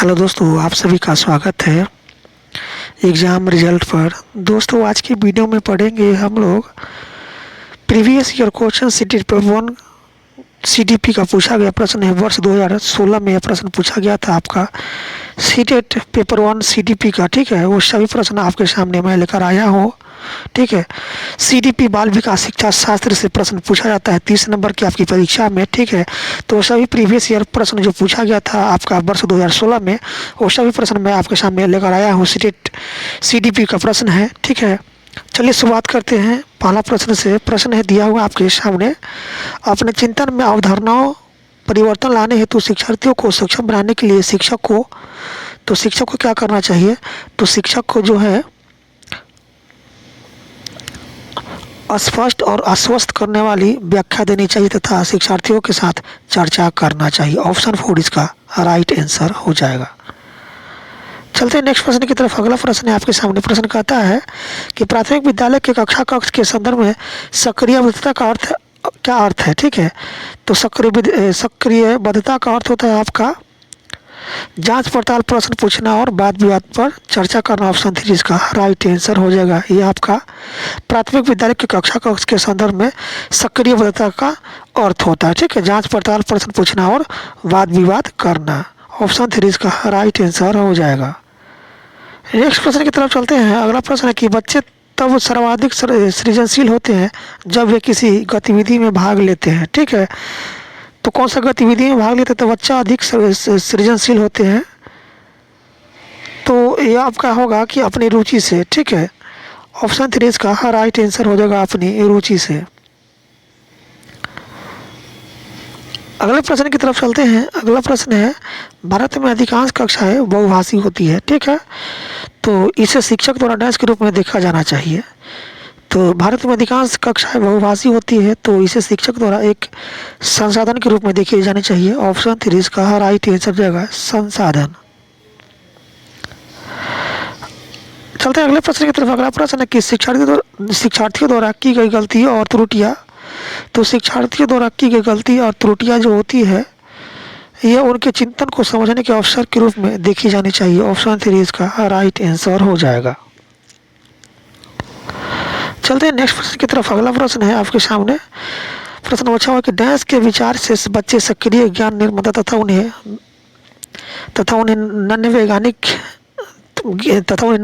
Hello दोस्तों, आप सभी का स्वागत है एग्ज़ाम रिजल्ट पर। दोस्तों, आज की वीडियो में पढ़ेंगे हम लोग previous year question city paper one CTP का पूछा गया प्रश्न है। वर्ष 2016 में यह प्रश्न पूछा गया था आपका सीटेट पेपर वन सीटीपी का। ठीक है, वो सभी प्रश्न आपके सामने मैं लेकर आया हूँ। ठीक है, सीडीपी बाल विकास शिक्षा शास्त्र से प्रश्न पूछा जाता है 30 नंबर की आपकी परीक्षा में। ठीक है, तो सभी प्रीवियस ईयर प्रश्न जो पूछा गया था आपका वर्ष 2016 में, वो सभी प्रश्न मैं आपके सामने लेकर आया हूँ। सीडीपी का प्रश्न है। ठीक है, चलिए शुरुआत करते हैं पहला प्रश्न से। प्रश्न है दिया हुआ आपके सामने, अपने चिंतन में अवधारणाओं परिवर्तन लाने हेतु शिक्षार्थियों को सक्षम बनाने के लिए शिक्षक को क्या करना चाहिए। तो शिक्षक को जो है स्पष्ट और आश्वस्त करने वाली व्याख्या देनी चाहिए तथा शिक्षार्थियों के साथ चर्चा करना चाहिए। ऑप्शन 4 इसका राइट आंसर हो जाएगा। चलते हैं नेक्स्ट प्रश्न की तरफ। अगला प्रश्न है आपके सामने। प्रश्न कहता है कि प्राथमिक विद्यालय के कक्षा कक्ष के संदर्भ में सक्रिय बद्धता का अर्थ क्या अर्थ है। ठीक है, तो सक्रिय बद्धता का अर्थ होता है आपका जांच पड़ताल, प्रश्न पूछना और वाद विवाद पर चर्चा करना। ऑप्शन 3 इसका राइट आंसर हो जाएगा। ये आपका प्राथमिक विद्यालय के कक्षा कक्ष के संदर्भ में सक्रिय बद्धता का अर्थ होता है। ठीक है, जांच पड़ताल, प्रश्न पूछना और वाद विवाद करना। ऑप्शन 3 इसका राइट आंसर हो जाएगा। नेक्स्ट प्रश्न की तरफ चलते हैं। अगला प्रश्न है कि बच्चे तब सर्वाधिक सृजनशील होते हैं जब वे किसी गतिविधि में भाग लेते हैं। ठीक है, तो कौन सा गतिविधि में भाग लेते हैं तो बच्चा अधिक सृजनशील होते हैं। तो यह आपका होगा कि अपनी रुचि से। ठीक है, ऑप्शन 3 इसका राइट आंसर हो जाएगा, अपनी रुचि से। अगले प्रश्न की तरफ चलते हैं। अगला प्रश्न है, भारत में अधिकांश कक्षाएं बहुभाषी होती है। ठीक है, तो इसे शिक्षक द्वारा डैश के रूप में देखा जाना चाहिए। तो भारत में अधिकांश कक्षाएं बहुभाषी होती है, तो इसे शिक्षक द्वारा एक संसाधन के रूप में देखी जानी चाहिए। ऑप्शन 3 इसका राइट आंसर जाएगा, संसाधन। चलते हैं अगले प्रश्न की तरफ। अगला प्रश्न है कि शिक्षार्थियों द्वारा की गई गलती और त्रुटियां। तो शिक्षार्थियों द्वारा की गई गलती और त्रुटियां जो होती है, यह उनके चिंतन को समझने के अवसर के रूप में देखी जानी चाहिए। ऑप्शन 3 इसका राइट आंसर हो जाएगा। चलते हैं नेक्स्ट प्रश्न की तरफ। अगला प्रश्न है आपके सामने। प्रश्न पूछा हुआ कि डैश के विचार से बच्चे सक्रिय ज्ञान निर्माता तथा उन्हें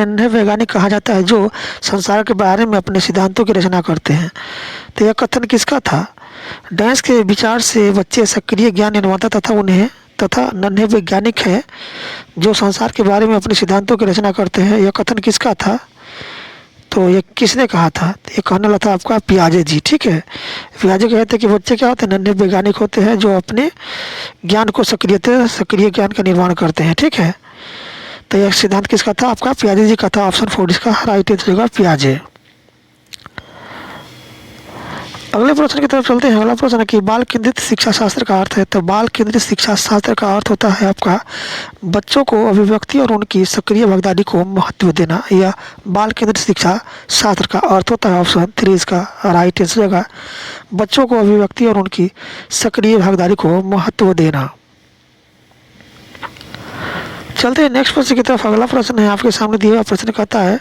नन्हे वैज्ञानिक कहा जाता है जो संसार के बारे में अपने सिद्धांतों की रचना करते हैं। तो यह कथन किसका था। डैश के विचार से बच्चे सक्रिय ज्ञान निर्माता तथा नन्हे वैज्ञानिक हैं जो संसार के बारे में अपने सिद्धांतों की रचना करते हैं। यह कथन किसका था। तो ये किसने कहा था। ये कहने वाला था आपका पियाजे जी। ठीक है, पियाजे कहते हैं कि बच्चे क्या होते हैं, नन्हे वैज्ञानिक होते हैं जो अपने ज्ञान को सक्रिय ज्ञान का निर्माण करते हैं। ठीक है, तो यह सिद्धांत किसका था, आपका पियाजे जी का था। ऑप्शन 4 इसका राइट आंसर होगा, पियाजे। अगले प्रश्न की तरफ चलते हैं। अगला प्रश्न है कि बाल केंद्रित शिक्षा शास्त्र का अर्थ है। तो बाल केंद्रित शिक्षा शास्त्र का अर्थ होता है आपका बच्चों को अभिव्यक्ति और उनकी सक्रिय भागीदारी को महत्व देना। यह बाल केंद्रित शिक्षा शास्त्र का अर्थ होता है। ऑप्शन 3 इसका राइट आंसर होगा, बच्चों को अभिव्यक्ति और उनकी सक्रिय भागीदारी को महत्व देना। चलते हैं नेक्स्ट प्रश्न की तरफ। अगला प्रश्न है आपके सामने दिया हुआ प्रश्न कहता है,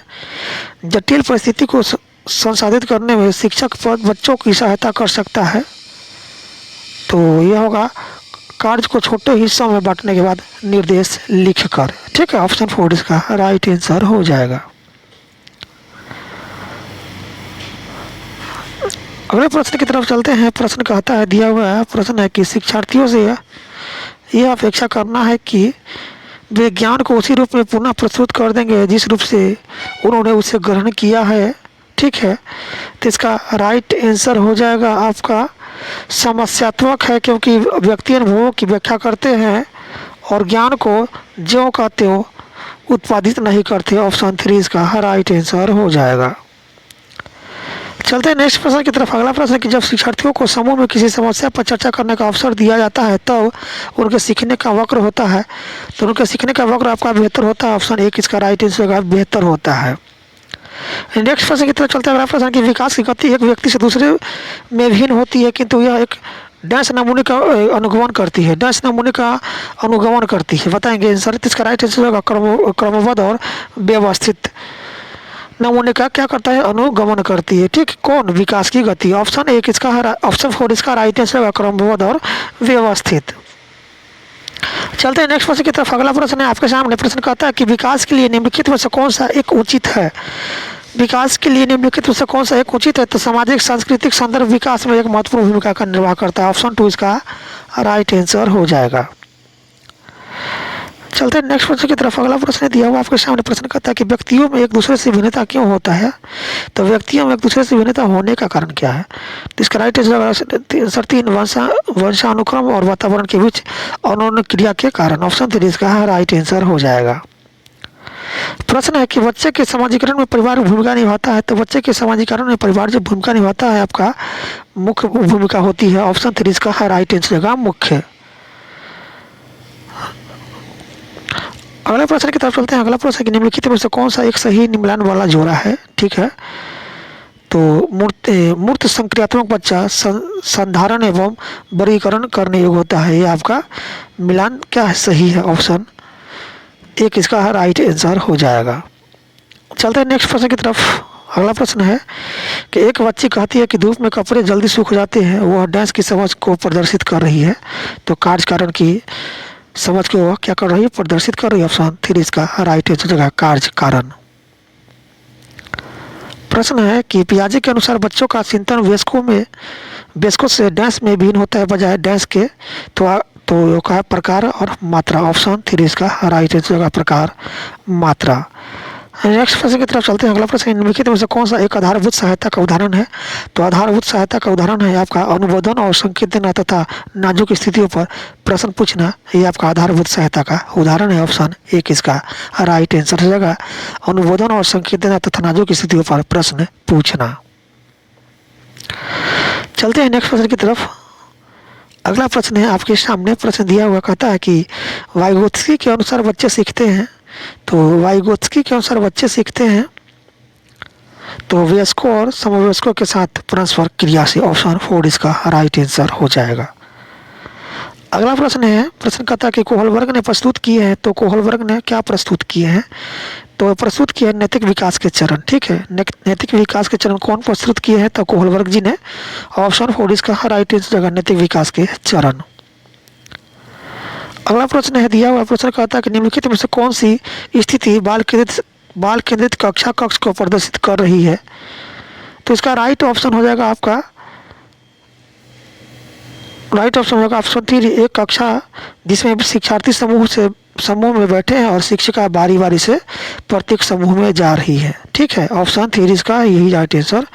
जटिल परिस्थिति को संसाधित करने में शिक्षक बच्चों की सहायता कर सकता है। तो यह होगा कार्य को छोटे हिस्सों में बांटने के बाद निर्देश लिखकर। ठीक है, ऑप्शन 4 इसका राइट आंसर हो जाएगा। अगले प्रश्न की तरफ चलते हैं। प्रश्न कहता है, दिया हुआ है प्रश्न है कि शिक्षार्थियों से यह अपेक्षा करना है कि वे ज्ञान को उसी रूप में पुनः प्रस्तुत कर देंगे जिस रूप से उन्होंने उसे ग्रहण किया है। ठीक है, तो इसका राइट आंसर हो जाएगा आपका समस्यात्मक है, क्योंकि व्यक्ति अनुभवों की व्याख्या करते हैं और ज्ञान को ज्यों का त्यों उत्पादित नहीं करते। ऑप्शन 3 इसका राइट आंसर हो जाएगा। चलते हैं नेक्स्ट प्रश्न की तरफ। अगला प्रश्न है कि जब शिक्षार्थियों को समूह में किसी समस्या पर चर्चा करने का अवसर दिया जाता है तब उनके सीखने का वक्र होता है। तो उनके सीखने का वक्र आपका बेहतर होता है। ऑप्शन 1 इसका राइट आंसर होगा, बेहतर होता है। नेक्स्ट प्रश्न की तरफ चलते हैं। अगला प्रश्न की विकास की गति एक व्यक्ति से दूसरे में भिन्न होती है, किंतु यह एक डैश नमूने का अनुगमन करती है, डैश नमूने का अनुगमन करती है, बताएंगे आंसर। इसका राइट आंसर होगा क्रमबद्ध और व्यवस्थित नमूने का क्या करता है, अनुगमन करती है। ठीक, कौन, विकास की गति। ऑप्शन एक इसका है, ऑप्शन 4 इसका राइट आंसर होगा क्रमबद्ध और व्यवस्थित। चलते हैं नेक्स्ट प्रश्न की तरफ। अगला प्रश्न है आपके सामने। प्रश्न कहता है कि विकास के लिए निम्नलिखित में से कौन सा एक उचित है। विकास के लिए निम्नलिखित में से कौन सा एक उचित है, तो सामाजिक सांस्कृतिक संदर्भ विकास में एक महत्वपूर्ण भूमिका का निर्वाह करता है। ऑप्शन 2 इसका राइट आंसर हो जाएगा। चलते हैं नेक्स्ट प्रश्न की तरफ। अगला प्रश्न दिया हुआ आपके सामने। प्रश्न कहता है कि व्यक्तियों में एक दूसरे से भिन्नता क्यों होता है, तो व्यक्तियों में एक दूसरे से भिन्नता होने का कारण क्या है, तो इसका राइट आंसर 3 वंशानुक्रम और वातावरण के बीच अनोन्य क्रिया के कारण। ऑप्शन 3 इसका राइट आंसर हो जाएगा। प्रश्न है कि बच्चे के समाजीकरण में परिवार भूमिका निभाता है, तो बच्चे के समाजीकरण में परिवार जो भूमिका निभाता है आपका मुख्य भूमिका होती है। ऑप्शन 3 इसका राइट आंसर होगा मुख्य। अगले प्रश्न की तरफ चलते हैं। अगला प्रश्न है कि निम्नलिखित में से कौन सा एक सही मिलान वाला जोड़ा है। ठीक है, तो मूर्त संक्रियात्मक बच्चा संधारण एवं वर्गीकरण करने योग्य होता है। ये आपका मिलान क्या है, सही है। ऑप्शन 1 इसका राइट आंसर हो जाएगा। चलते हैं नेक्स्ट प्रश्न की तरफ। अगला प्रश्न है कि एक बच्ची कहती है कि धूप में कपड़े जल्दी सूख जाते हैं, वह डैश की समझ को प्रदर्शित कर रही है, तो कार्य कारण की समझ को वह क्या कर रही है, प्रदर्शित कर रही है। ऑप्शन 3 इसका राइट आंसर होगा कार्य कारण। प्रश्न है कि पियाजे के अनुसार बच्चों का चिंतन वयस्कों से डैश में भिन्न होता है बजाय डैश के, तो का प्रकार और मात्रा। ऑप्शन 3 इसका राइट आंसर होगा प्रकार मात्रा। नेक्स्ट प्रश्न की तरफ चलते हैं। अगला प्रश्न निम्नलिखित में से कौन सा एक आधारभूत सहायता का उदाहरण है, तो आधारभूत सहायता का उदाहरण है आपका अनुबोधन और संकेत देना तथा नाजुक स्थितियों पर प्रश्न पूछना। ये आपका आधारभूत सहायता का उदाहरण है। ऑप्शन 1 इसका राइट आंसर हो जाएगा अनुबोधन और संकेत देना तथा नाजुक स्थितियों पर प्रश्न पूछना। चलते हैं नेक्स्ट प्रश्न की तरफ। अगला प्रश्न है आपके सामने। प्रश्न दिया हुआ कहता है कि वाइगोत्स्की के अनुसार बच्चे सीखते हैं, तो वाइगोत्स्की के अनुसार बच्चे सीखते हैं तो वयस्कों और समवयस्कों के साथ परस्पर क्रिया से। ऑप्शन 4 इसका राइट आंसर हो जाएगा। अगला प्रश्न है। प्रश्न कहता है कि कोहलबर्ग ने प्रस्तुत किए हैं, तो कोहलबर्ग ने क्या प्रस्तुत किए हैं, तो प्रस्तुत किए हैं नैतिक विकास के चरण। ठीक है, नैतिक विकास के चरण कौन प्रस्तुत किए हैं, तो कोहलबर्ग जी ने। ऑप्शन 4 इसका राइट आंसर होगा नैतिक विकास के चरण। अगला प्रश्न है दिया हुआ प्रश्न कहता है कि निम्नलिखित में से कौन सी स्थिति बाल केंद्रित कक्षा कक्ष को प्रदर्शित कर रही है, तो इसका राइट ऑप्शन हो जाएगा आपका राइट ऑप्शन होगा ऑप्शन 3 एक कक्षा जिसमें शिक्षार्थी समूह में बैठे हैं और शिक्षिका बारी बारी से प्रत्येक समूह में जा रही है। ठीक है, ऑप्शन 3 इसका यही राइट आंसर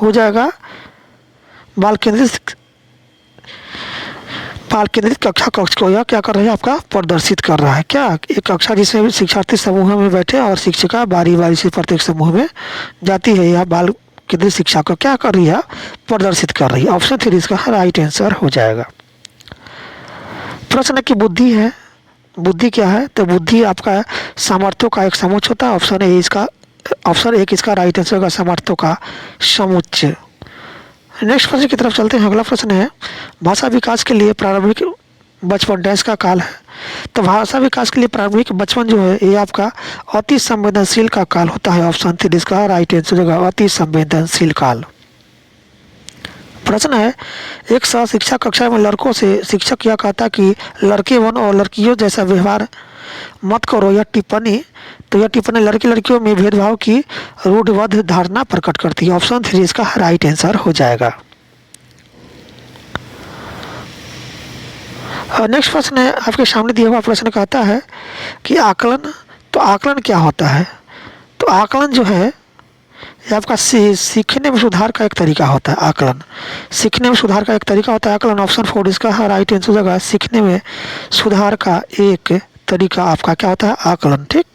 हो जाएगा। बाल केंद्रित कक्षा कक्ष को यह क्या कर रहा है, आपका प्रदर्शित कर रहा है। क्या, एक कक्षा जिसमें शिक्षार्थी समूह में बैठे और शिक्षिका बारी बारी से प्रत्येक समूह में जाती है, यह बाल केंद्रित शिक्षा को क्या कर रही है, प्रदर्शित कर रही है। ऑप्शन 3 इसका राइट आंसर हो जाएगा। प्रश्न की बुद्धि है, बुद्धि क्या है, तो बुद्धि आपका सामर्थ्यों का एक समुच्चय होता है। ऑप्शन 1 इसका राइट आंसर होगा सामर्थ्यों का समुच्चय। नेक्स्ट प्रश्न की तरफ चलते हैं। अगला प्रश्न है भाषा विकास के लिए प्रारंभिक बचपन डैश का काल है, तो भाषा विकास के लिए प्रारंभिक बचपन जो है ये आपका अति संवेदनशील का काल होता है। ऑप्शन 3 इसका राइट आंसर होगा अति संवेदनशील काल। प्रश्न है एक सह शिक्षा कक्षा में लड़कों से शिक्षक यह कहता कि लड़के बनो और लड़कियों जैसा व्यवहार मत करो। यह टिप्पणी लड़की लड़कियों में भेदभाव की रूढ़िबद्ध धारणा प्रकट करती है। ऑप्शन 3 इसका राइट आंसर हो जाएगा। नेक्स्ट प्रश्न है आपके सामने दिया हुआ प्रश्न कहता है कि आकलन, तो आकलन क्या होता है, तो आकलन जो है ये आपका सीखने में सुधार का एक तरीका होता है। आकलन सीखने में सुधार का एक तरीका होता है आकलन। ऑप्शन 4 इसका राइट आंसर होगा सीखने में सुधार का एक तरीका आपका क्या होता है, आकलन। ठीक,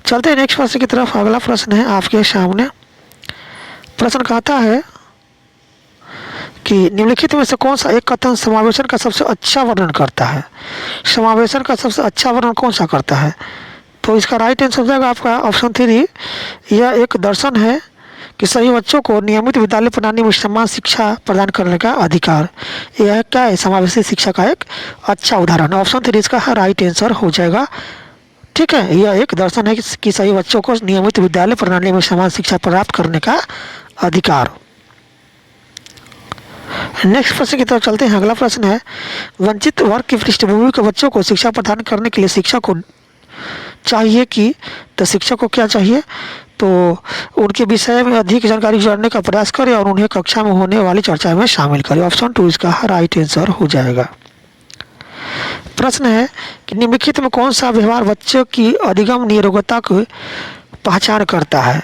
चलते हैं नेक्स्ट प्रश्न की तरफ। अगला प्रश्न है आपके सामने। प्रश्न कहता है कि निम्नलिखित में से कौन सा एक कथन समावेशन का सबसे अच्छा वर्णन करता है। समावेशन का सबसे अच्छा वर्णन कौन सा करता है, तो इसका राइट आंसर हो जाएगा आपका ऑप्शन 3। यह एक दर्शन है कि सभी बच्चों को नियमित विद्यालय प्रणाली में समान शिक्षा प्रदान करने का अधिकार। यह क्या है, समावेशी शिक्षा का एक अच्छा उदाहरण। ऑप्शन 3 इसका राइट आंसर हो जाएगा। ठीक है, यह एक दर्शन है कि सभी बच्चों को नियमित विद्यालय प्रणाली में समान शिक्षा प्राप्त करने का अधिकार। नेक्स्ट प्रश्न की तरफ चलते हैं। अगला प्रश्न है, वंचित वर्ग की पृष्ठभूमि के बच्चों को शिक्षा प्रदान करने के लिए शिक्षक को चाहिए कि, तो शिक्षक को क्या चाहिए, तो उनके विषय में अधिक जानकारी जोड़ने का प्रयास करें और उन्हें कक्षा में होने वाली चर्चा में शामिल करें। ऑप्शन 2 इसका राइट आंसर हो जाएगा। प्रश्न है कि निम्नलिखित में कौन सा व्यवहार बच्चों की अधिगम निरोगता को पहचान करता है,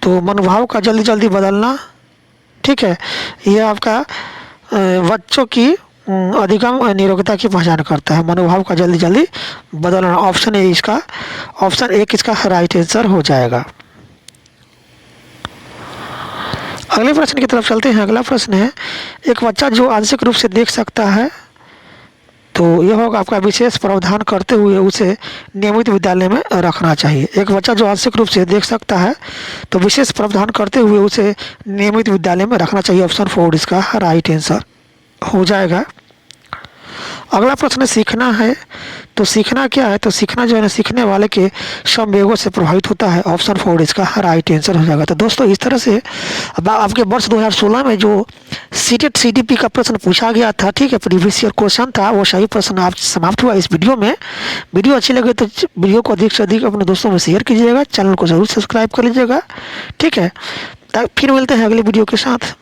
तो मनोभाव का जल्दी जल्दी बदलना। ठीक है, यह आपका बच्चों की अधिगम निरोगता की पहचान करता है, मनोभाव का जल्दी जल्दी बदलना। ऑप्शन 1 इसका राइट आंसर हो जाएगा। अगले प्रश्न की तरफ चलते हैं। अगला प्रश्न है, एक बच्चा जो आंशिक रूप से देख सकता है, तो यह होगा आपका विशेष प्रावधान करते हुए उसे नियमित विद्यालय में रखना चाहिए। एक बच्चा जो आंशिक रूप से देख सकता है, तो विशेष प्रावधान करते हुए उसे नियमित विद्यालय में रखना चाहिए। ऑप्शन 4 इसका राइट आंसर हो जाएगा। अगला प्रश्न सीखना है, तो सीखना क्या है, तो सीखना जो है ना सीखने वाले के संवेगों से प्रभावित होता है। ऑप्शन 4 इसका राइट आंसर हो जाएगा। तो दोस्तों इस तरह से अब आपके वर्ष 2016 में जो सीटेट सीडीपी का प्रश्न पूछा गया था, ठीक है, प्रीवियस ईयर क्वेश्चन था, वो सही प्रश्न आप समाप्त हुआ इस वीडियो में। वीडियो अच्छी लगे तो वीडियो को अधिक से अधिक अपने दोस्तों में शेयर कीजिएगा, चैनल को जरूर सब्सक्राइब कर लीजिएगा। ठीक है, फिर मिलते हैं अगले वीडियो के साथ।